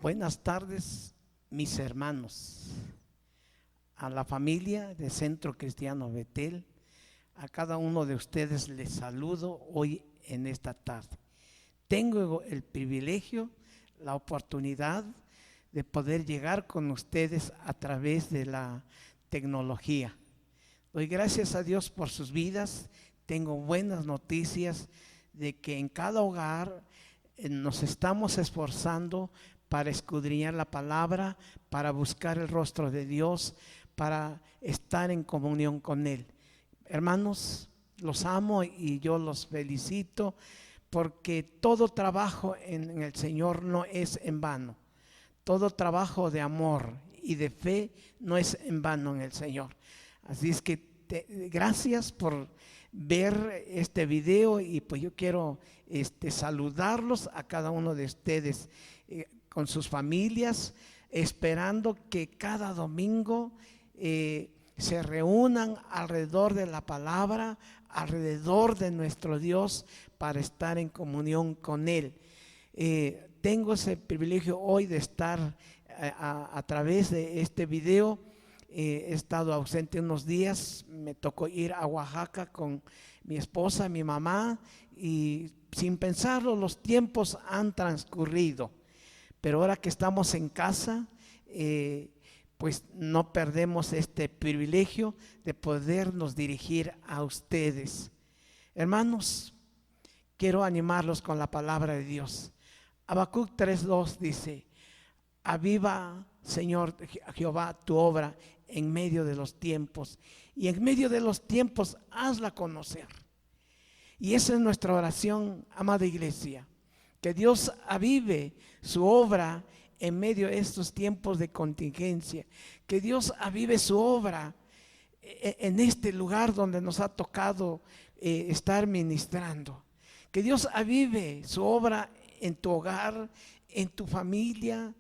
Buenas tardes, mis hermanos, a la familia de Centro Cristiano Betel, a cada uno de ustedes les saludo hoy en esta tarde. Tengo el privilegio, la oportunidad de poder llegar con ustedes a través de la tecnología. Doy gracias a Dios por sus vidas. Tengo buenas noticias de que en cada hogar nos estamos esforzando para escudriñar la palabra, para buscar el rostro de Dios, para estar en comunión con Él. Hermanos, los amo y yo los felicito porque todo trabajo en el Señor no es en vano. Todo trabajo de amor y de fe no es en vano en el Señor. Así es que gracias por ver este video y pues yo quiero saludarlos a cada uno de ustedes con sus familias, esperando que cada domingo se reúnan alrededor de la palabra, alrededor de nuestro Dios para estar en comunión con Él. Tengo ese privilegio hoy de estar a través de este video. He estado ausente unos días, me tocó ir a Oaxaca con mi esposa, mi mamá, y sin pensarlo los tiempos han transcurrido. Pero ahora que estamos en casa, pues no perdemos este privilegio de podernos dirigir a ustedes. Hermanos, quiero animarlos con la palabra de Dios. Habacuc 3:2 dice: aviva, Señor Jehová, tu obra en medio de los tiempos, y en medio de los tiempos hazla conocer. Y esa es nuestra oración, amada iglesia, que Dios avive su obra en medio de estos tiempos de contingencia, que Dios avive su obra en este lugar donde nos ha tocado estar ministrando, que Dios avive su obra en tu hogar, en tu familia,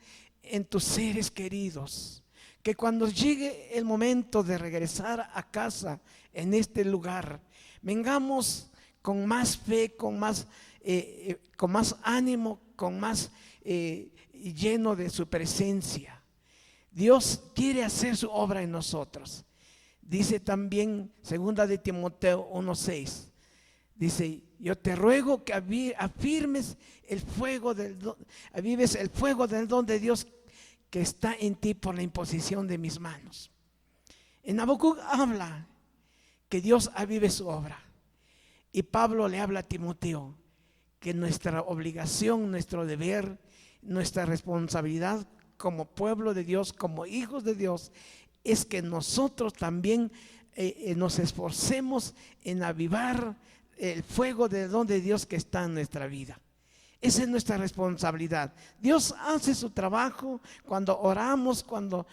en tus seres queridos, que cuando llegue el momento de regresar a casa en este lugar, vengamos con más fe, con más ánimo, con más lleno de su presencia. Dios quiere hacer su obra en nosotros. Dice también 2 de Timoteo 1:6, dice: yo te ruego que avives el fuego del don de Dios que está en ti por la imposición de mis manos. En Habacuc habla que Dios avive su obra. Y Pablo le habla a Timoteo que nuestra obligación, nuestro deber, nuestra responsabilidad como pueblo de Dios, como hijos de Dios, es que nosotros también nos esforcemos en avivar el fuego del don de Dios que está en nuestra vida. Esa es nuestra responsabilidad. Dios hace su trabajo cuando oramos, cuando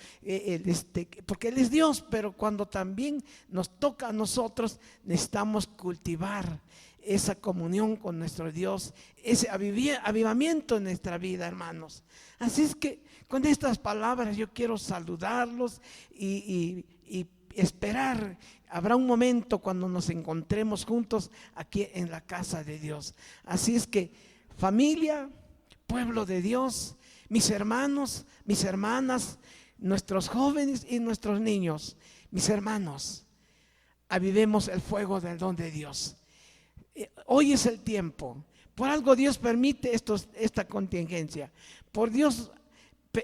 porque Él es Dios, pero cuando también nos toca a nosotros, necesitamos cultivar esa comunión con nuestro Dios, ese avivamiento en nuestra vida, hermanos. Así es que con estas palabras yo quiero saludarlos y esperar. Habrá un momento cuando nos encontremos juntos aquí en la casa de Dios. Así es que, familia, pueblo de Dios, mis hermanos, mis hermanas, nuestros jóvenes y nuestros niños, mis hermanos, avivemos el fuego del don de Dios. Hoy es el tiempo. Por algo Dios permite esta contingencia. Por Dios,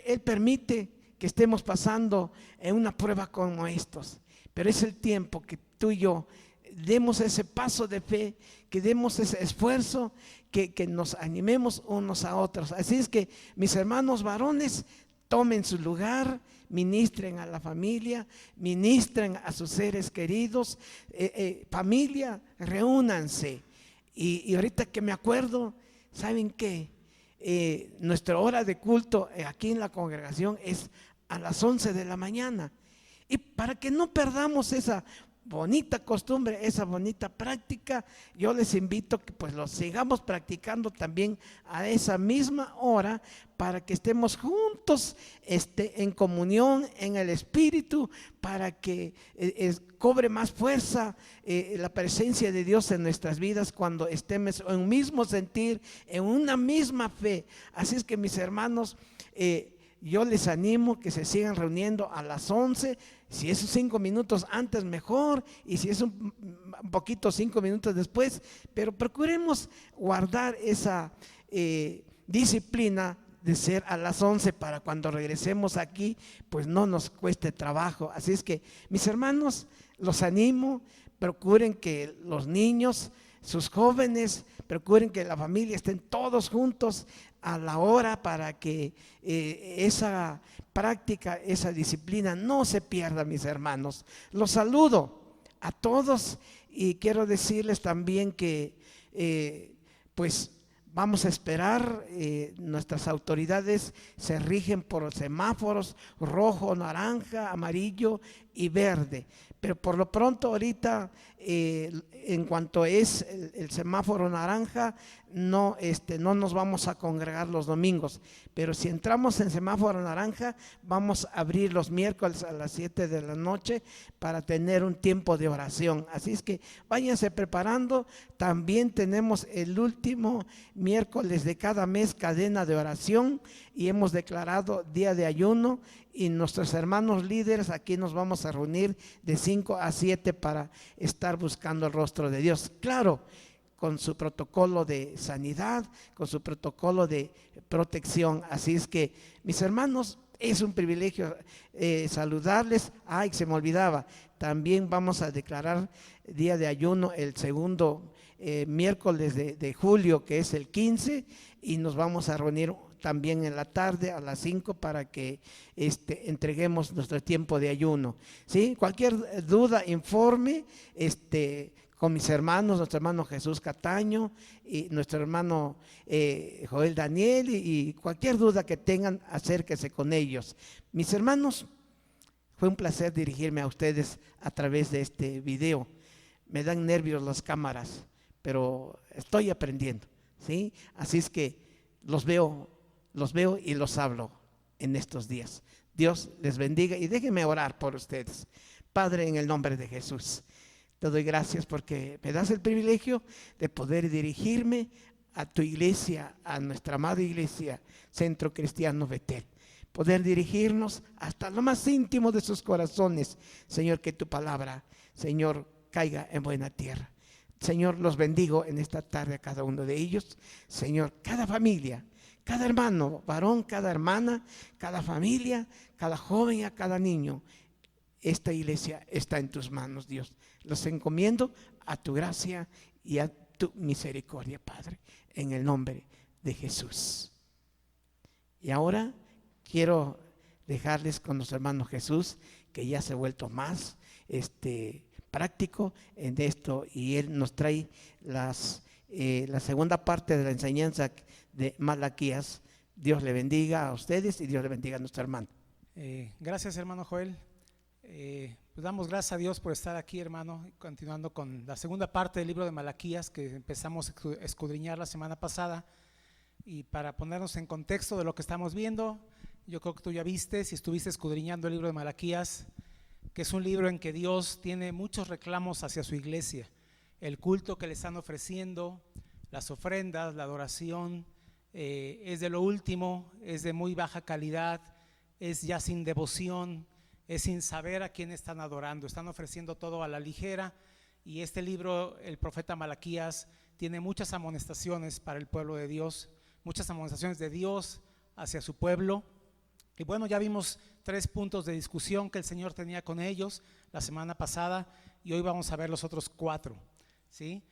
Él permite que estemos pasando en una prueba como estos. Pero es el tiempo que tú y yo demos ese paso de fe, que demos ese esfuerzo, que nos animemos unos a otros. Así es que, mis hermanos varones, tomen su lugar, ministren a la familia, ministren a sus seres queridos. Familia, reúnanse. Y ahorita que me acuerdo, ¿saben qué? Nuestra hora de culto aquí en la congregación es a las 11 de la mañana. Y para que no perdamos esa bonita costumbre, esa bonita práctica, yo les invito que pues lo sigamos practicando también a esa misma hora, para que estemos juntos en comunión en el Espíritu, para que cobre más fuerza la presencia de Dios en nuestras vidas cuando estemos en un mismo sentir, en una misma fe. Así es que, mis hermanos, yo les animo que se sigan reuniendo a las 11. Si es 5 minutos antes, mejor, y si es un poquito 5 minutos después, pero procuremos guardar esa disciplina de ser a las 11, para cuando regresemos aquí pues no nos cueste trabajo. Así es que, mis hermanos, los animo, procuren que los niños, sus jóvenes, procuren que la familia estén todos juntos a la hora, para que esa práctica, esa disciplina no se pierda, mis hermanos. Los saludo a todos y quiero decirles también que pues vamos a esperar, nuestras autoridades se rigen por semáforos rojo, naranja, amarillo y verde. Pero por lo pronto ahorita, en cuanto es el semáforo naranja, no nos vamos a congregar los domingos. Pero si entramos en semáforo naranja, vamos a abrir los miércoles a las 7 de la noche para tener un tiempo de oración. Así es que váyanse preparando. También tenemos el último miércoles de cada mes cadena de oración, y hemos declarado día de ayuno, y nuestros hermanos líderes aquí nos vamos a reunir de 5 a 7 para estar buscando el rostro de Dios. Claro, con su protocolo de sanidad, con su protocolo de protección. Así es que, mis hermanos, es un privilegio saludarles. Ay, se me olvidaba, también vamos a declarar día de ayuno el segundo miércoles de julio, que es el 15, y nos vamos a reunir también en la tarde a las 5 para que entreguemos nuestro tiempo de ayuno. ¿Sí? Cualquier duda, informe con mis hermanos, nuestro hermano Jesús Cataño y nuestro hermano Joel Daniel, y cualquier duda que tengan, acérquese con ellos. Mis hermanos, fue un placer dirigirme a ustedes a través de este video. Me dan nervios las cámaras, pero estoy aprendiendo, ¿sí? Así es que los veo y los hablo en estos días. Dios les bendiga y déjenme orar por ustedes. Padre, en el nombre de Jesús, te doy gracias porque me das el privilegio de poder dirigirme a tu iglesia, a nuestra amada iglesia, Centro Cristiano Betel. Poder dirigirnos hasta lo más íntimo de sus corazones. Señor, que tu palabra, Señor, caiga en buena tierra. Señor, los bendigo en esta tarde a cada uno de ellos. Señor, cada familia, cada hermano, varón, cada hermana, cada familia, cada joven y a cada niño. Esta iglesia está en tus manos, Dios. Los encomiendo a tu gracia y a tu misericordia, Padre, en el nombre de Jesús. Y ahora quiero dejarles con nuestro hermano Jesús, que ya se ha vuelto más práctico en esto, y él nos trae la segunda parte de la enseñanza de Malaquías. Dios le bendiga a ustedes y Dios le bendiga a nuestro hermano. Gracias, hermano Joel. Pues damos gracias a Dios por estar aquí, hermano, continuando con la segunda parte del libro de Malaquías que empezamos a escudriñar la semana pasada. Y para ponernos en contexto de lo que estamos viendo, yo creo que tú ya viste, si estuviste escudriñando el libro de Malaquías, que es un libro en que Dios tiene muchos reclamos hacia su iglesia. El culto que le están ofreciendo, las ofrendas, la adoración, es de lo último, es de muy baja calidad, es ya sin devoción, es sin saber a quién están adorando, están ofreciendo todo a la ligera. Y este libro, el profeta Malaquías, tiene muchas amonestaciones para el pueblo de Dios, muchas amonestaciones de Dios hacia su pueblo. Y bueno, ya vimos 3 puntos de discusión que el Señor tenía con ellos la semana pasada, y hoy vamos a ver los otros 4, ¿sí?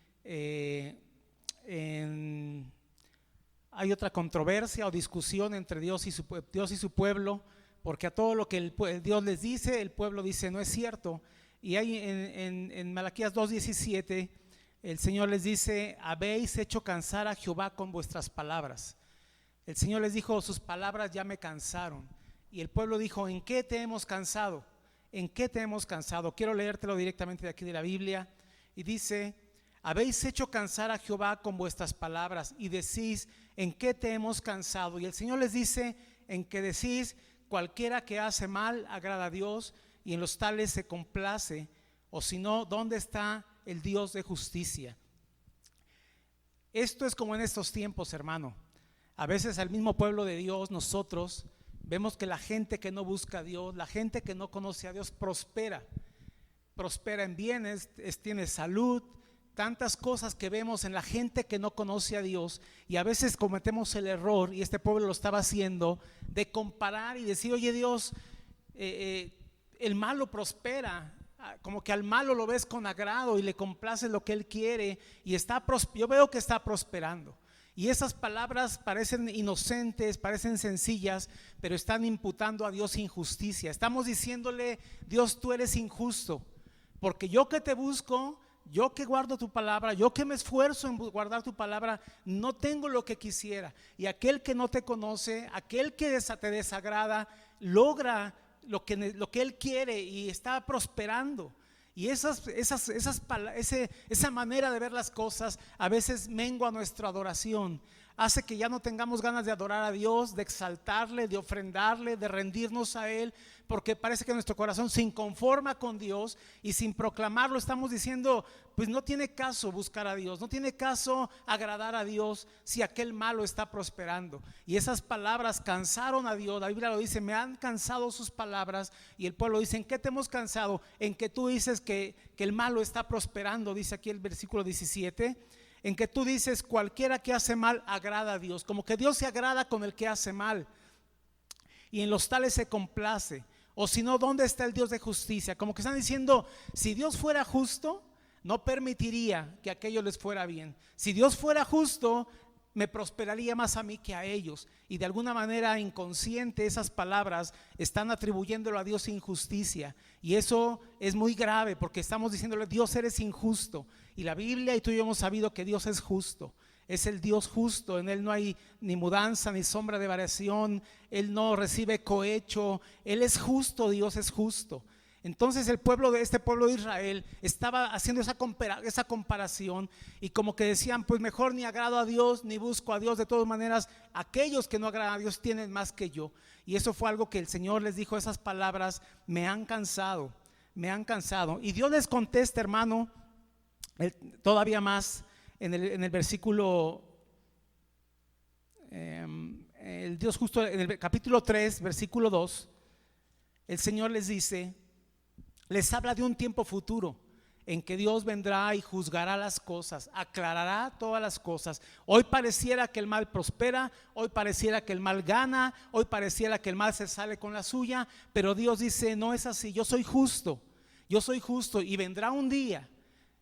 Hay otra controversia o discusión entre Dios y su pueblo, porque a todo lo que Dios les dice, el pueblo dice no es cierto. Y hay en Malaquías 2:17, el Señor les dice: habéis hecho cansar a Jehová con vuestras palabras. El Señor les dijo: sus palabras ya me cansaron. Y el pueblo dijo: ¿en qué te hemos cansado? ¿en qué te hemos cansado? Quiero leértelo directamente de aquí de la Biblia. Y dice: habéis hecho cansar a Jehová con vuestras palabras y decís: ¿en qué te hemos cansado? Y el Señor les dice: en que decís: cualquiera que hace mal agrada a Dios, y en los tales se complace. O si no, ¿dónde está el Dios de justicia? Esto es como en estos tiempos, hermano. A veces al mismo pueblo de Dios, nosotros vemos que la gente que no busca a Dios, la gente que no conoce a Dios, prospera en bienes, tiene salud, tantas cosas que vemos en la gente que no conoce a Dios. Y a veces cometemos el error, y este pueblo lo estaba haciendo, de comparar y decir: oye, Dios, el malo prospera, como que al malo lo ves con agrado y le complace lo que él quiere, y yo veo que está prosperando. Y esas palabras parecen inocentes, parecen sencillas, pero están imputando a Dios injusticia. Estamos diciéndole: Dios, tú eres injusto, porque yo que te busco, yo que guardo tu palabra, yo que me esfuerzo en guardar tu palabra, no tengo lo que quisiera. Y aquel que no te conoce, aquel que te desagrada, logra lo que él quiere y está prosperando. Y esa manera de ver las cosas a veces mengua nuestra adoración, hace que ya no tengamos ganas de adorar a Dios, de exaltarle, de ofrendarle, de rendirnos a Él, porque parece que nuestro corazón se inconforma con Dios, y sin proclamarlo estamos diciendo: pues no tiene caso buscar a Dios, no tiene caso agradar a Dios si aquel malo está prosperando. Y esas palabras cansaron a Dios. La Biblia lo dice: me han cansado sus palabras. Y el pueblo dice: ¿en qué te hemos cansado? En que tú dices que el malo está prosperando. Dice aquí el versículo 17: en que tú dices: cualquiera que hace mal agrada a Dios. Como que Dios se agrada con el que hace mal, y en los tales se complace. O si no, ¿dónde está el Dios de justicia? Como que están diciendo: si Dios fuera justo, no permitiría que a aquellos les fuera bien. Si Dios fuera justo, me prosperaría más a mí que a ellos. Y de alguna manera inconsciente, esas palabras están atribuyéndolo a Dios injusticia. Y eso es muy grave, porque estamos diciéndole: Dios, eres injusto. Y la Biblia y tú y yo hemos sabido que Dios es justo. Es el Dios justo, en Él no hay ni mudanza ni sombra de variación. Él no recibe cohecho, Él es justo, Dios es justo. Entonces este pueblo de Israel estaba haciendo esa comparación, y como que decían: pues mejor ni agrado a Dios ni busco a Dios. De todas maneras, aquellos que no agradan a Dios tienen más que yo. Y eso fue algo que el Señor les dijo: esas palabras me han cansado, me han cansado. Y Dios les contesta, hermano, todavía más en el versículo, el Dios justo, en el capítulo 3, versículo 2, el Señor les dice, les habla de un tiempo futuro en que Dios vendrá y juzgará las cosas, aclarará todas las cosas. Hoy pareciera que el mal prospera, hoy pareciera que el mal gana, hoy pareciera que el mal se sale con la suya, pero Dios dice: no es así, yo soy justo, y vendrá un día.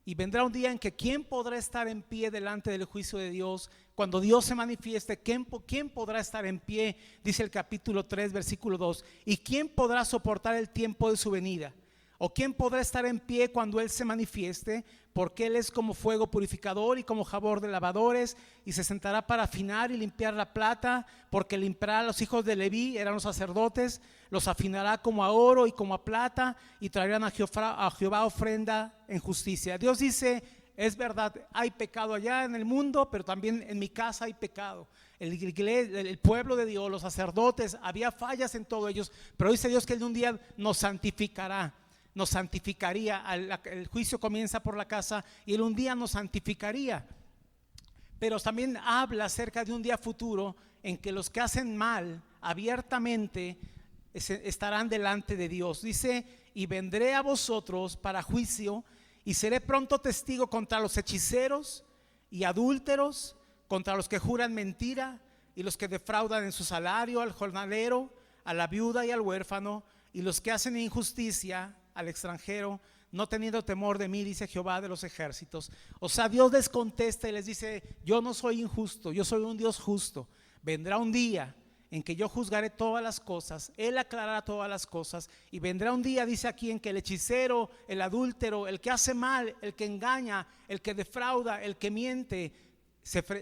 Y vendrá un día en que ¿quién podrá estar en pie delante del juicio de Dios? Cuando Dios se manifieste, ¿quién podrá estar en pie? Dice el capítulo 3, versículo 2. ¿Y quién podrá soportar el tiempo de su venida? ¿O quién podrá estar en pie cuando Él se manifieste? Porque Él es como fuego purificador y como jabón de lavadores, y se sentará para afinar y limpiar la plata, porque limpiará a los hijos de Leví, eran los sacerdotes, los afinará como a oro y como a plata, y traerán a Jehová ofrenda en justicia. Dios dice: es verdad, hay pecado allá en el mundo, pero también en mi casa hay pecado. El pueblo de Dios, los sacerdotes, había fallas en todos ellos, pero dice Dios que Él un día nos santificaría. El juicio comienza por la casa, y Él un día nos santificaría. Pero también habla acerca de un día futuro en que los que hacen mal abiertamente estarán delante de Dios. Dice: y vendré a vosotros para juicio, y seré pronto testigo contra los hechiceros y adúlteros, contra los que juran mentira y los que defraudan en su salario al jornalero, a la viuda y al huérfano, y los que hacen injusticia al extranjero, no teniendo temor de mí, dice Jehová de los ejércitos. O sea, Dios les contesta y les dice: yo no soy injusto, yo soy un Dios justo. Vendrá un día en que yo juzgaré todas las cosas, Él aclarará todas las cosas. Y vendrá un día, dice aquí, en que el hechicero, el adúltero, el que hace mal, el que engaña, el que defrauda, el que miente,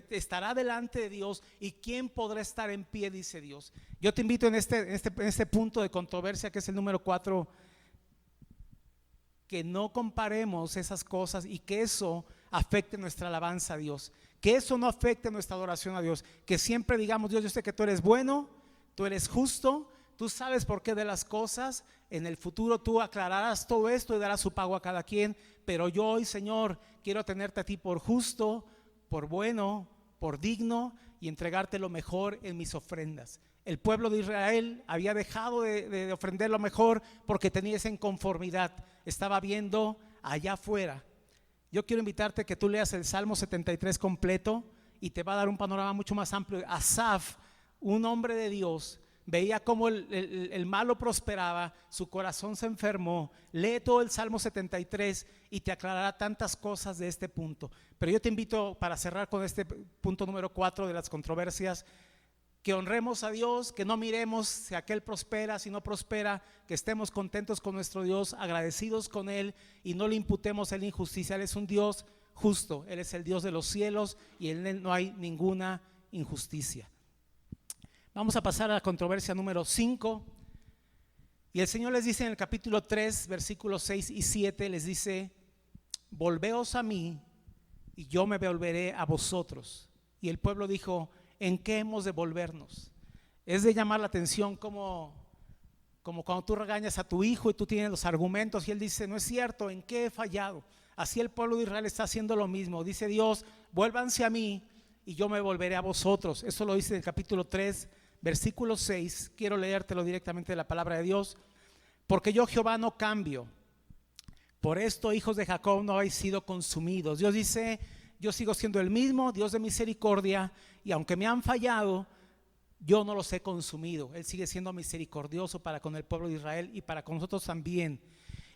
estará delante de Dios. ¿Y quién podrá estar en pie? Dice Dios. Yo te invito en este punto de controversia, que es el número 4, que no comparemos esas cosas y que eso afecte nuestra alabanza a Dios, que eso no afecte nuestra adoración a Dios, que siempre digamos: Dios, yo sé que tú eres bueno, tú eres justo, tú sabes por qué de las cosas, en el futuro tú aclararás todo esto y darás su pago a cada quien, pero yo hoy, Señor, quiero tenerte a ti por justo, por bueno, por digno, y entregarte lo mejor en mis ofrendas. El pueblo de Israel había dejado de ofrendar lo mejor porque tenía esa inconformidad, estaba viendo allá afuera. Yo quiero invitarte a que tú leas el Salmo 73 completo y te va a dar un panorama mucho más amplio. Asaf, un hombre de Dios, veía cómo el malo prosperaba, su corazón se enfermó. Lee todo el Salmo 73 y te aclarará tantas cosas de este punto. Pero yo te invito, para cerrar con este punto número 4 de las controversias, que honremos a Dios, que no miremos si aquel prospera, si no prospera, que estemos contentos con nuestro Dios, agradecidos con Él, y no le imputemos la injusticia. Él es un Dios justo, Él es el Dios de los cielos y en Él no hay ninguna injusticia. Vamos a pasar a la controversia número 5. Y el Señor les dice en el capítulo 3, versículos 6 y 7, les dice: volveos a mí y yo me volveré a vosotros. Y el pueblo dijo: ¿en qué hemos de volvernos? Es de llamar la atención como cuando tú regañas a tu hijo y tú tienes los argumentos y él dice: no es cierto, ¿en qué he fallado? Así el pueblo de Israel está haciendo lo mismo. Dice Dios: vuélvanse a mí y yo me volveré a vosotros. Eso lo dice en el capítulo 3, versículo 6. Quiero leértelo directamente de la palabra de Dios. Porque yo, Jehová, no cambio. Por esto, hijos de Jacob, no habéis sido consumidos. Dios dice: yo sigo siendo el mismo Dios de misericordia, y aunque me han fallado, yo no los he consumido. Él sigue siendo misericordioso para con el pueblo de Israel y para con nosotros también.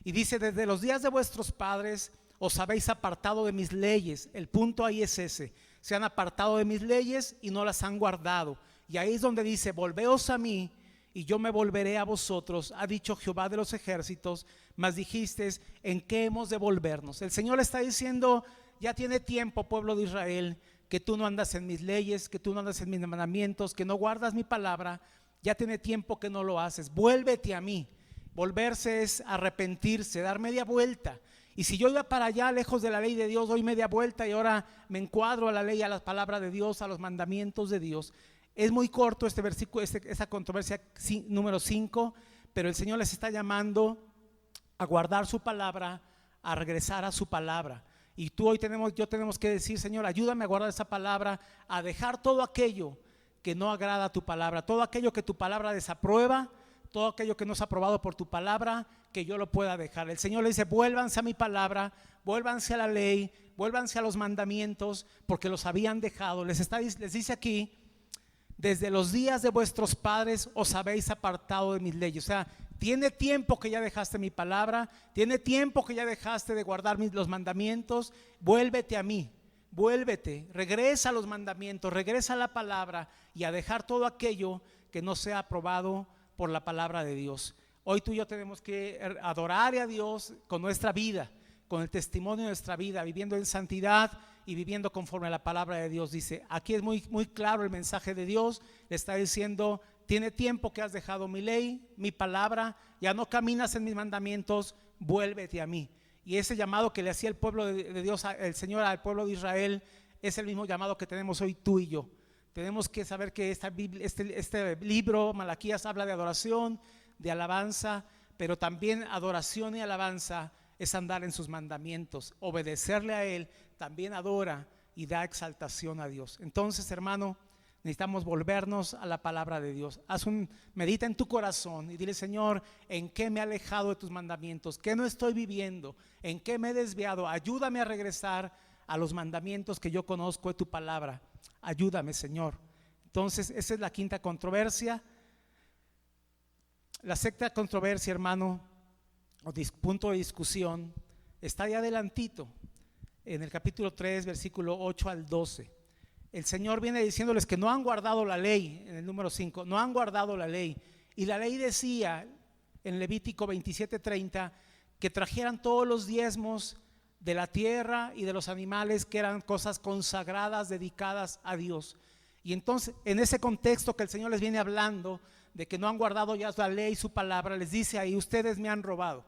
Y dice: desde los días de vuestros padres os habéis apartado de mis leyes. El punto ahí es ese: se han apartado de mis leyes y no las han guardado. Y ahí es donde dice: volveos a mí y yo me volveré a vosotros, ha dicho Jehová de los ejércitos. Mas dijisteis: ¿en qué hemos de volvernos? El Señor le está diciendo: ya tiene tiempo, pueblo de Israel, que tú no andas en mis leyes, que tú no andas en mis mandamientos, que no guardas mi palabra. Ya tiene tiempo que no lo haces. Vuélvete a mí. Volverse es arrepentirse, dar media vuelta. Y si yo iba para allá lejos de la ley de Dios, doy media vuelta y ahora me encuadro a la ley, a las palabras de Dios, a los mandamientos de Dios. Es muy corto este versículo, esa controversia número 5, pero el Señor les está llamando a guardar su palabra, a regresar a su palabra. Y tú hoy tenemos que decir: Señor, ayúdame a guardar esa palabra, a dejar todo aquello que no agrada a tu palabra, todo aquello que tu palabra desaprueba, todo aquello que no es aprobado por tu palabra, que yo lo pueda dejar. El Señor le dice: vuélvanse a mi palabra, vuélvanse a la ley, vuélvanse a los mandamientos, porque los habían dejado. Les dice aquí: desde los días de vuestros padres os habéis apartado de mis leyes. O sea, tiene tiempo que ya dejaste mi palabra, tiene tiempo que ya dejaste de guardar los mandamientos. Vuélvete a mí, vuélvete, regresa a los mandamientos, regresa a la palabra y a dejar todo aquello que no sea aprobado por la palabra de Dios. Hoy tú y yo tenemos que adorar a Dios con nuestra vida, con el testimonio de nuestra vida, viviendo en santidad y viviendo conforme a la palabra de Dios. Dice, aquí es muy claro el mensaje de Dios. Le está diciendo: tiene tiempo que has dejado mi ley, mi palabra, ya no caminas en mis mandamientos, vuélvete a mí. Y ese llamado que le hacía el pueblo de Dios, el Señor al pueblo de Israel, es el mismo llamado que tenemos hoy tú y yo. Tenemos que saber que este libro, Malaquías, habla de adoración, de alabanza, pero también adoración y alabanza es andar en sus mandamientos, obedecerle a Él. También adora y da exaltación a Dios. Entonces, hermano, necesitamos volvernos a la palabra de Dios. Medita en tu corazón y dile: Señor, ¿en qué me he alejado de tus mandamientos? ¿Qué no estoy viviendo? ¿En qué me he desviado? Ayúdame a regresar a los mandamientos que yo conozco de tu palabra. Ayúdame, Señor. Entonces, esa es la quinta controversia. La sexta controversia, hermano, o punto de discusión, está ahí adelantito, en el capítulo 3, versículo 8 al 12. El Señor viene diciéndoles que no han guardado la ley. En el número 5, no han guardado la ley. Y la ley decía en Levítico 27:30 que trajeran todos los diezmos de la tierra y de los animales, que eran cosas consagradas, dedicadas a Dios. Y entonces, en ese contexto que el Señor les viene hablando de que no han guardado ya la ley y su palabra, les dice ahí: ustedes me han robado.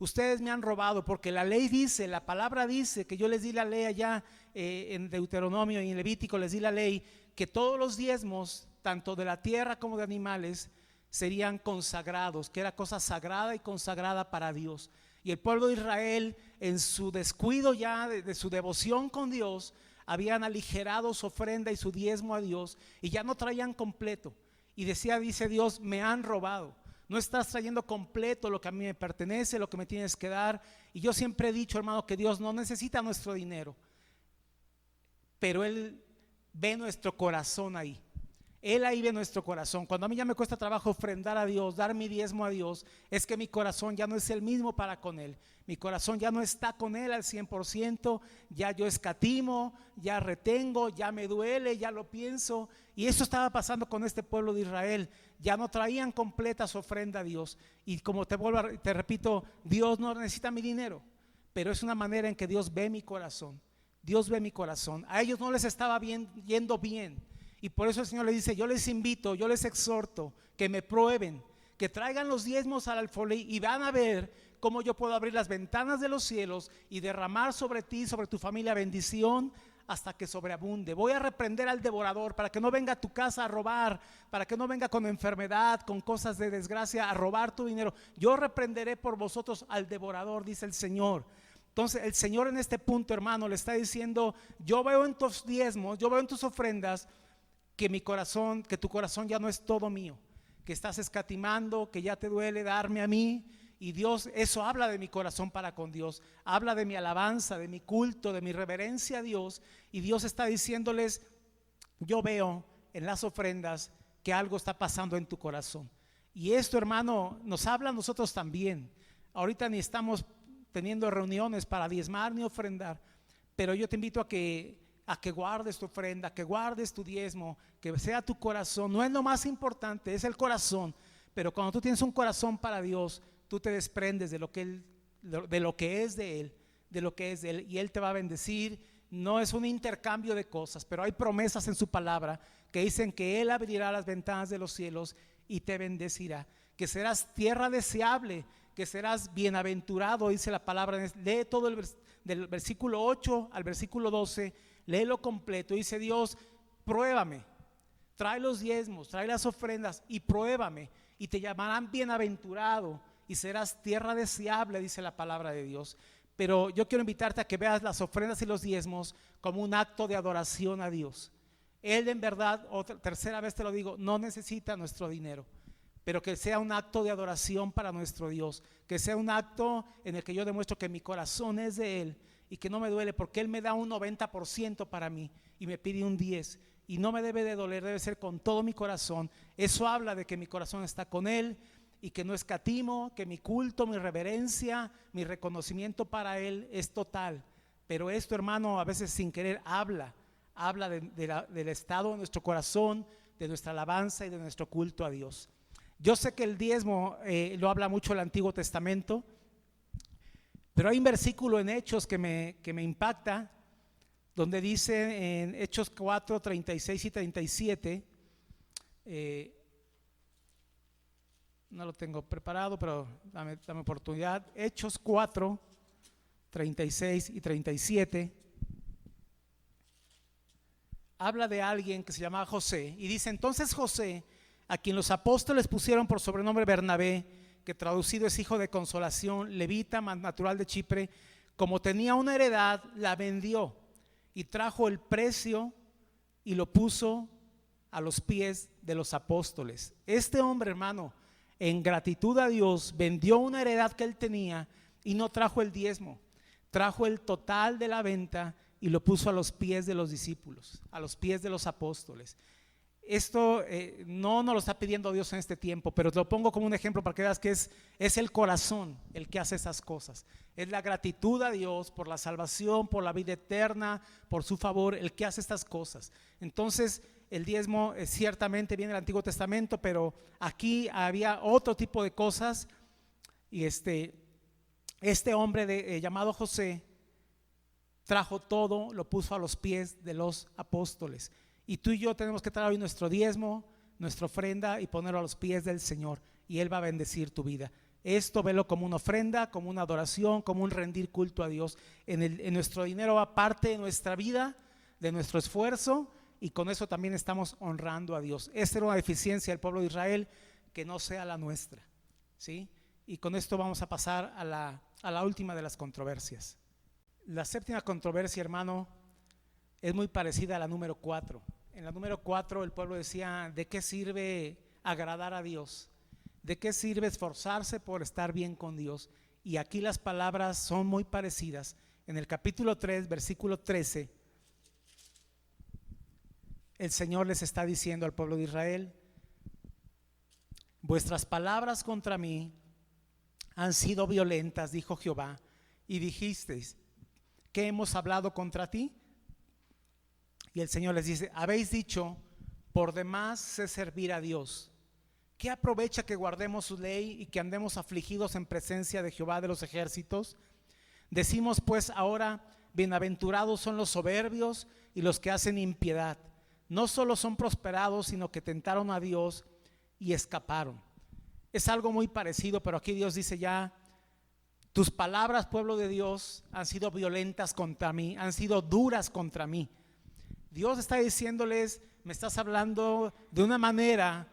ustedes me han robado, porque la ley dice, la palabra dice, que yo les di la ley allá en Deuteronomio y en Levítico les di la ley, que todos los diezmos, tanto de la tierra como de animales, serían consagrados, que era cosa sagrada y consagrada para Dios. Y el pueblo de Israel, en su descuido ya de su devoción con Dios, habían aligerado su ofrenda y su diezmo a Dios, y ya no traían completo. Y dice Dios, me han robado. No estás trayendo completo lo que a mí me pertenece, lo que me tienes que dar. Y yo siempre he dicho, hermano, que Dios no necesita nuestro dinero, pero Él ve nuestro corazón ahí. Él ahí ve nuestro corazón. Cuando a mí ya me cuesta trabajo ofrendar a Dios, dar mi diezmo a Dios, es que mi corazón ya no es el mismo para con Él. Mi corazón ya no está con Él al 100%, ya yo escatimo, ya retengo, ya me duele, ya lo pienso. Y eso estaba pasando con este pueblo de Israel. Ya no traían completa su ofrenda a Dios. Y como te repito, Dios no necesita mi dinero, pero es una manera en que Dios ve mi corazón. Dios ve mi corazón. A ellos no les estaba yendo bien. Y por eso el Señor les dice, yo les invito, yo les exhorto que me prueben, que traigan los diezmos al alfolí y van a ver cómo yo puedo abrir las ventanas de los cielos y derramar sobre ti, sobre tu familia bendición hasta que sobreabunde. Voy a reprender al devorador para que no venga a tu casa a robar, para que no venga con enfermedad, con cosas de desgracia a robar tu dinero. Yo reprenderé por vosotros al devorador, dice el Señor. Entonces el Señor en este punto, hermano, le está diciendo, yo veo en tus diezmos, yo veo en tus ofrendas que mi corazón, que tu corazón ya no es todo mío, que estás escatimando, que ya te duele darme a mí. Y Dios, eso habla de mi corazón para con Dios, habla de mi alabanza, de mi culto, de mi reverencia a Dios. Y Dios está diciéndoles, yo veo en las ofrendas que algo está pasando en tu corazón. Y esto, hermano, nos habla a nosotros también. Ahorita ni estamos teniendo reuniones para diezmar ni ofrendar, pero yo te invito a que guardes tu ofrenda, que guardes tu diezmo, que sea tu corazón. No es lo más importante, es el corazón. Pero cuando tú tienes un corazón para Dios, tú te desprendes de lo que es de Él, y Él te va a bendecir. No es un intercambio de cosas, pero hay promesas en su palabra que dicen que Él abrirá las ventanas de los cielos y te bendecirá, que serás tierra deseable, que serás bienaventurado, dice la palabra. Lee todo del versículo 8 al versículo 12, léelo completo. Dice Dios, pruébame, trae los diezmos, trae las ofrendas y pruébame, y te llamarán bienaventurado y serás tierra deseable, dice la palabra de Dios. Pero yo quiero invitarte a que veas las ofrendas y los diezmos como un acto de adoración a Dios. Él en verdad, tercera vez te lo digo, no necesita nuestro dinero, pero que sea un acto de adoración para nuestro Dios, que sea un acto en el que yo demuestro que mi corazón es de Él y que no me duele, porque Él me da un 90% para mí y me pide un 10%, y no me debe de doler, debe ser con todo mi corazón. Eso habla de que mi corazón está con Él y que no escatimo, que mi culto, mi reverencia, mi reconocimiento para Él es total. Pero esto, hermano, a veces sin querer habla del estado de nuestro corazón, de nuestra alabanza y de nuestro culto a Dios. Yo sé que el diezmo lo habla mucho el Antiguo Testamento, pero hay un versículo en Hechos que me impacta, donde dice en Hechos 4, 36 y 37, no lo tengo preparado, pero dame oportunidad. Hechos 4, 36 y 37, habla de alguien que se llamaba José, y dice: entonces José, a quien los apóstoles pusieron por sobrenombre Bernabé, que traducido es hijo de consolación, levita, natural de Chipre, como tenía una heredad, la vendió y trajo el precio y lo puso a los pies de los apóstoles. Este hombre, hermano, en gratitud a Dios, vendió una heredad que él tenía y no trajo el diezmo, trajo el total de la venta y lo puso a los pies de los discípulos, a los pies de los apóstoles. Esto no nos lo está pidiendo Dios en este tiempo, pero te lo pongo como un ejemplo para que veas que es el corazón el que hace esas cosas. Es la gratitud a Dios por la salvación, por la vida eterna, por su favor, el que hace estas cosas. Entonces el diezmo ciertamente viene del Antiguo Testamento, pero aquí había otro tipo de cosas. Y este hombre llamado José trajo todo, lo puso a los pies de los apóstoles. Y tú y yo tenemos que traer hoy nuestro diezmo, nuestra ofrenda y ponerlo a los pies del Señor, y Él va a bendecir tu vida. Esto velo como una ofrenda, como una adoración, como un rendir culto a Dios. En nuestro dinero va parte de nuestra vida, de nuestro esfuerzo, y con eso también estamos honrando a Dios. Esta era una deficiencia del pueblo de Israel, que no sea la nuestra, ¿sí? Y con esto vamos a pasar a la última de las controversias. La séptima controversia, hermano, es muy parecida a la número 4. En la número 4 el pueblo decía: ¿de qué sirve agradar a Dios? ¿De qué sirve esforzarse por estar bien con Dios? Y aquí las palabras son muy parecidas. En el capítulo 3, versículo 13, el Señor les está diciendo al pueblo de Israel: vuestras palabras contra mí han sido violentas, dijo Jehová, y dijisteis: ¿qué hemos hablado contra ti? Y el Señor les dice: habéis dicho, por demás sé servir a Dios. ¿Qué aprovecha que guardemos su ley y que andemos afligidos en presencia de Jehová de los ejércitos? Decimos pues ahora: bienaventurados son los soberbios y los que hacen impiedad. No solo son prosperados, sino que tentaron a Dios y escaparon. Es algo muy parecido, pero aquí Dios dice ya: tus palabras, pueblo de Dios, han sido violentas contra mí, han sido duras contra mí. Dios está diciéndoles: me estás hablando de una manera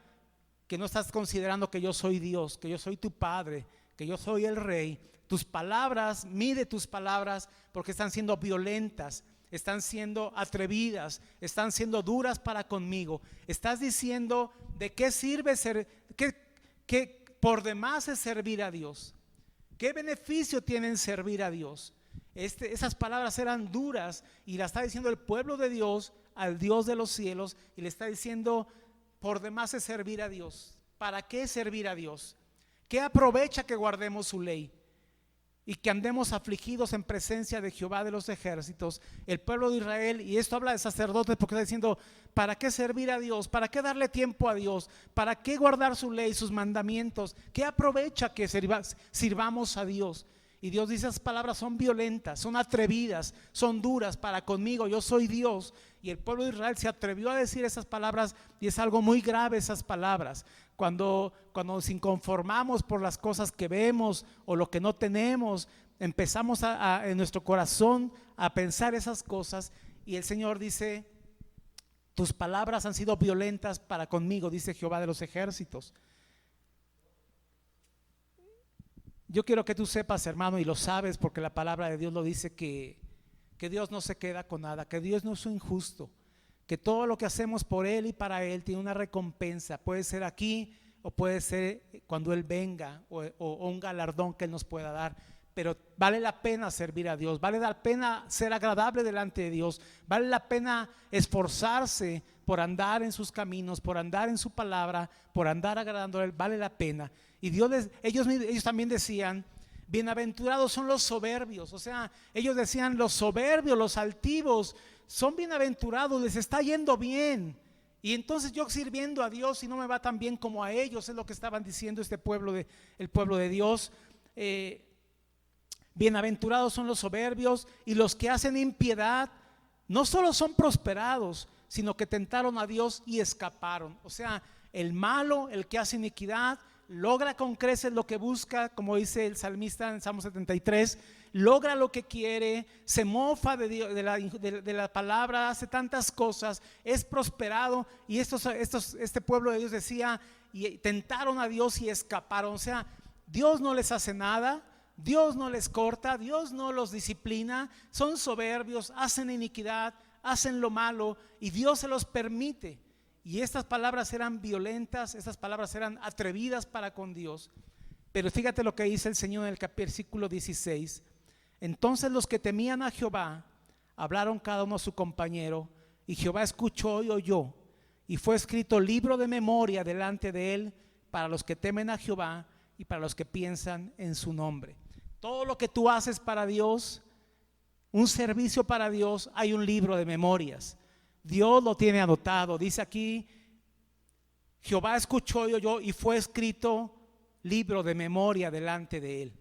que no estás considerando que yo soy Dios, que yo soy tu Padre, que yo soy el Rey. Tus palabras, mide tus palabras, porque están siendo violentas, están siendo atrevidas, están siendo duras para conmigo. Estás diciendo: ¿de qué sirve que por demás es servir a Dios? ¿Qué beneficio tiene en servir a Dios? Esas palabras eran duras, y la está diciendo el pueblo de Dios al Dios de los cielos, y le está diciendo: por demás es servir a Dios. ¿Para qué servir a Dios? ¿Qué aprovecha que guardemos su ley y que andemos afligidos en presencia de Jehová de los ejércitos? El pueblo de Israel, y esto habla de sacerdotes, porque está diciendo: ¿para qué servir a Dios? ¿Para qué darle tiempo a Dios? ¿Para qué guardar su ley, sus mandamientos? ¿Qué aprovecha que sirvamos a Dios? Y Dios dice: esas palabras son violentas, son atrevidas, son duras para conmigo, yo soy Dios. Y el pueblo de Israel se atrevió a decir esas palabras, y es algo muy grave esas palabras. Cuando nos inconformamos por las cosas que vemos o lo que no tenemos, empezamos en nuestro corazón a pensar esas cosas, y el Señor dice: tus palabras han sido violentas para conmigo, dice Jehová de los ejércitos. Yo quiero que tú sepas, hermano, y lo sabes porque la palabra de Dios lo dice, que Dios no se queda con nada, que Dios no es injusto, que todo lo que hacemos por Él y para Él tiene una recompensa. Puede ser aquí o puede ser cuando Él venga, o un galardón que Él nos pueda dar. Pero vale la pena servir a Dios, vale la pena ser agradable delante de Dios, vale la pena esforzarse por andar en sus caminos, por andar en su palabra, por andar agradando a Él, vale la pena. Y ellos también decían: bienaventurados son los soberbios. O sea, ellos decían: los soberbios, los altivos son bienaventurados, les está yendo bien. Y entonces yo sirviendo a Dios y no me va tan bien como a ellos, es lo que estaban diciendo el pueblo de Dios. Bienaventurados son los soberbios y los que hacen impiedad. No solo son prosperados, sino que tentaron a Dios y escaparon. O sea, el malo, el que hace iniquidad, logra con creces lo que busca, como dice el salmista en Salmo 73, logra lo que quiere, se mofa de Dios, de la palabra, hace tantas cosas, es prosperado. Y este pueblo de Dios decía: y tentaron a Dios y escaparon. O sea, Dios no les hace nada, Dios no les corta, Dios no los disciplina, son soberbios, hacen iniquidad, hacen lo malo, y Dios se los permite. Y estas palabras eran violentas, estas palabras eran atrevidas para con Dios. Pero fíjate lo que dice el Señor en el versículo 16. Entonces los que temían a Jehová hablaron cada uno a su compañero, y Jehová escuchó y oyó, y fue escrito libro de memoria delante de él para los que temen a Jehová y para los que piensan en su nombre. Todo lo que tú haces para Dios, un servicio para Dios, hay un libro de memorias. Dios lo tiene anotado. Dice aquí: Jehová escuchó y oyó, y fue escrito libro de memoria delante de él.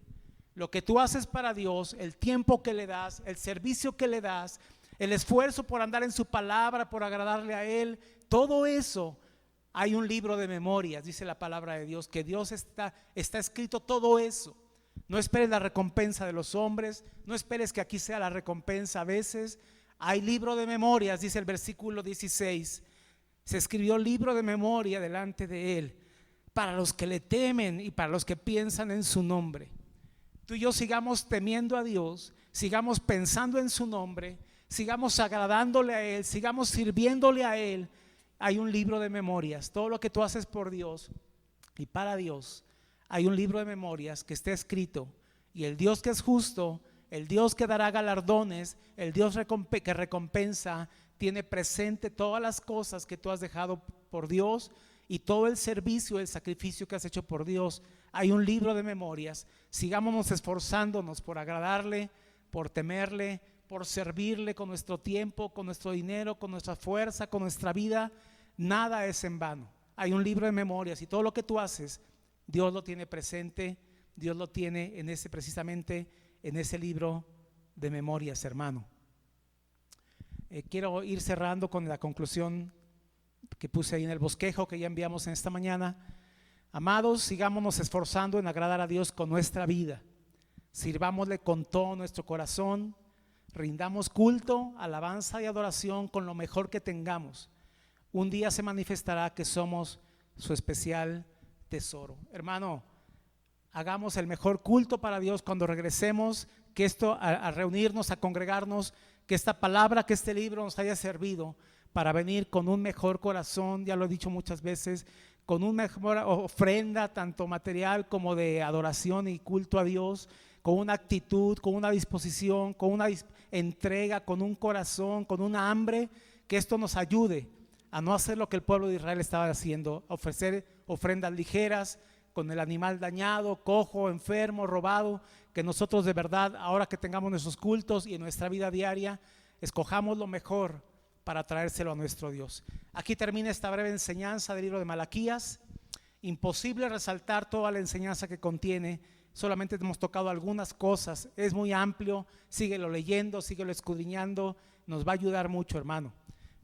Lo que tú haces para Dios, el tiempo que le das, el servicio que le das, el esfuerzo por andar en su palabra, por agradarle a Él, todo eso Hay un libro de memorias, dice la palabra de Dios, que Dios está escrito todo eso. No esperes la recompensa de los hombres, no esperes que aquí sea la recompensa. A veces hay libro de memorias, dice el versículo 16. Se escribió libro de memoria delante de Él para los que le temen y para los que piensan en su nombre. Tú y yo sigamos temiendo a Dios, sigamos pensando en su nombre, sigamos agradándole a Él, sigamos sirviéndole a Él. Hay un libro de memorias. Todo lo que tú haces por Dios y para Dios, hay un libro de memorias que está escrito. Y el Dios que es justo, el Dios que dará galardones, el Dios que recompensa, tiene presente todas las cosas que tú has dejado por Dios y todo el servicio, el sacrificio que has hecho por Dios. Hay un libro de memorias. Sigámonos esforzándonos por agradarle, por temerle, por servirle con nuestro tiempo, con nuestro dinero, con nuestra fuerza, con nuestra vida. Nada es en vano. Hay un libro de memorias y todo lo que tú haces, Dios lo tiene presente. Dios lo tiene precisamente en ese libro de memorias, hermano. Quiero ir cerrando con la conclusión que puse ahí en el bosquejo que ya enviamos en esta mañana. Amados, sigámonos esforzando en agradar a Dios con nuestra vida. Sirvámosle con todo nuestro corazón. Rindamos culto, alabanza y adoración con lo mejor que tengamos. Un día se manifestará que somos su especial tesoro. Hermano, hagamos el mejor culto para Dios cuando regresemos, que esto a reunirnos, a congregarnos, que esta palabra, que este libro nos haya servido para venir con un mejor corazón, ya lo he dicho muchas veces, con una mejor ofrenda, tanto material como de adoración y culto a Dios, con una actitud, con una disposición, con una entrega, con un corazón, con una hambre, que esto nos ayude a no hacer lo que el pueblo de Israel estaba haciendo, ofrecer ofrendas ligeras, con el animal dañado, cojo, enfermo, robado. Que nosotros de verdad, ahora que tengamos nuestros cultos y en nuestra vida diaria, escojamos lo mejor para traérselo a nuestro Dios. Aquí termina esta breve enseñanza del libro de Malaquías. Imposible resaltar toda la enseñanza que contiene, solamente hemos tocado algunas cosas. Es muy amplio, síguelo leyendo, síguelo escudriñando, nos va a ayudar mucho, hermano.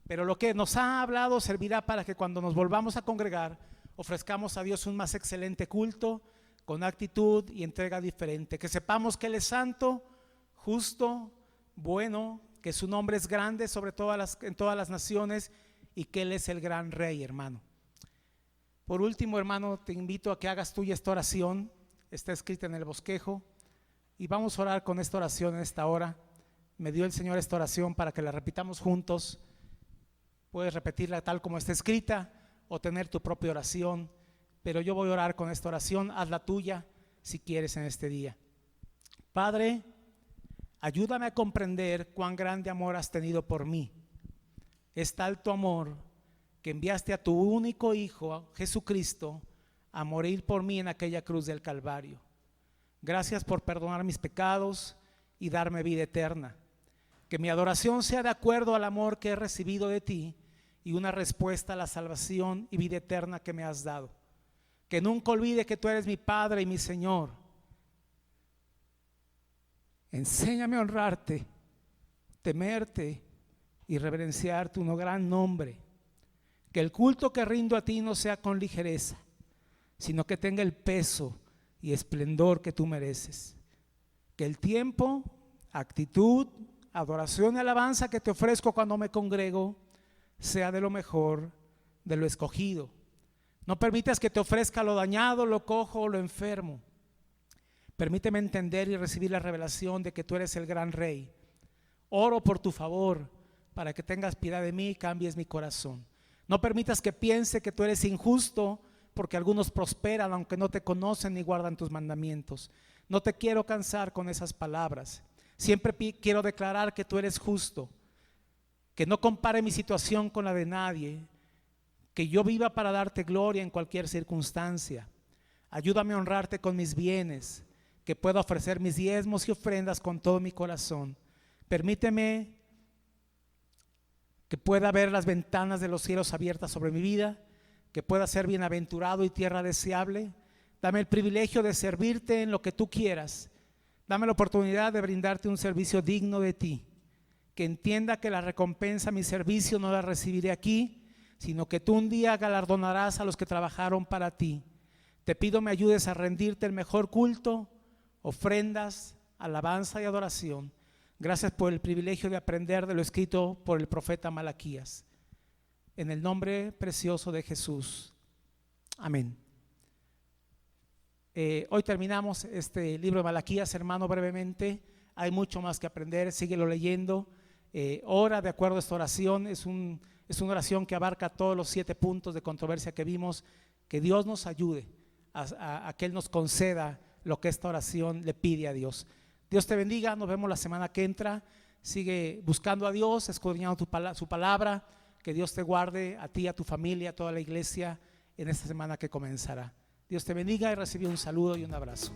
Pero lo que nos ha hablado servirá para que cuando nos volvamos a congregar, ofrezcamos a Dios un más excelente culto, con actitud y entrega diferente. Que sepamos que Él es santo, justo, bueno, que su nombre es grande sobre en todas las naciones y que Él es el gran Rey, hermano. Por último, hermano, te invito a que hagas tuya esta oración. Está escrita en el bosquejo y vamos a orar con esta oración en esta hora. Me dio el Señor esta oración para que la repitamos juntos. Puedes repetirla tal como está escrita o tener tu propia oración, pero yo voy a orar con esta oración. Haz la tuya si quieres en este día. Padre, ayúdame a comprender cuán grande amor has tenido por mí. Es tal tu amor que enviaste a tu único Hijo, Jesucristo, a morir por mí en aquella cruz del Calvario. Gracias por perdonar mis pecados y darme vida eterna. Que mi adoración sea de acuerdo al amor que he recibido de ti y una respuesta a la salvación y vida eterna que me has dado. Que nunca olvide que tú eres mi Padre y mi Señor. Enséñame a honrarte, temerte y reverenciar tu gran nombre. Que el culto que rindo a ti no sea con ligereza, sino que tenga el peso y esplendor que tú mereces. Que el tiempo, actitud, adoración y alabanza que te ofrezco cuando me congrego sea de lo mejor, de lo escogido. No permitas que te ofrezca lo dañado, lo cojo o lo enfermo. Permíteme entender y recibir la revelación de que tú eres el gran Rey. Oro por tu favor para que tengas piedad de mí y cambies mi corazón. No permitas que piense que tú eres injusto, porque algunos prosperan aunque no te conocen ni guardan tus mandamientos. No te quiero cansar con esas palabras. Siempre quiero declarar que tú eres justo, que no compare mi situación con la de nadie, que yo viva para darte gloria en cualquier circunstancia. Ayúdame a honrarte con mis bienes, que pueda ofrecer mis diezmos y ofrendas con todo mi corazón. Permíteme que pueda ver las ventanas de los cielos abiertas sobre mi vida, que pueda ser bienaventurado y tierra deseable. Dame el privilegio de servirte en lo que tú quieras. Dame la oportunidad de brindarte un servicio digno de ti. Que entienda que la recompensa a mi servicio no la recibiré aquí, sino que tú un día galardonarás a los que trabajaron para ti. Te pido me ayudes a rendirte el mejor culto, ofrendas, alabanza y adoración. Gracias por el privilegio de aprender de lo escrito por el profeta Malaquías. En el nombre precioso de Jesús. Amén. Hoy terminamos este libro de Malaquías, hermano, brevemente. Hay mucho más que aprender, síguelo leyendo. Ora de acuerdo a esta oración. Es una oración que abarca todos los 7 puntos de controversia que vimos. Que Dios nos ayude a que Él nos conceda lo que esta oración le pide a Dios. Dios te bendiga, nos vemos la semana que entra. Sigue buscando a Dios, escudriñando su palabra. Que Dios te guarde a ti, a tu familia, a toda la iglesia en esta semana que comenzará. Dios te bendiga y recibe un saludo y un abrazo.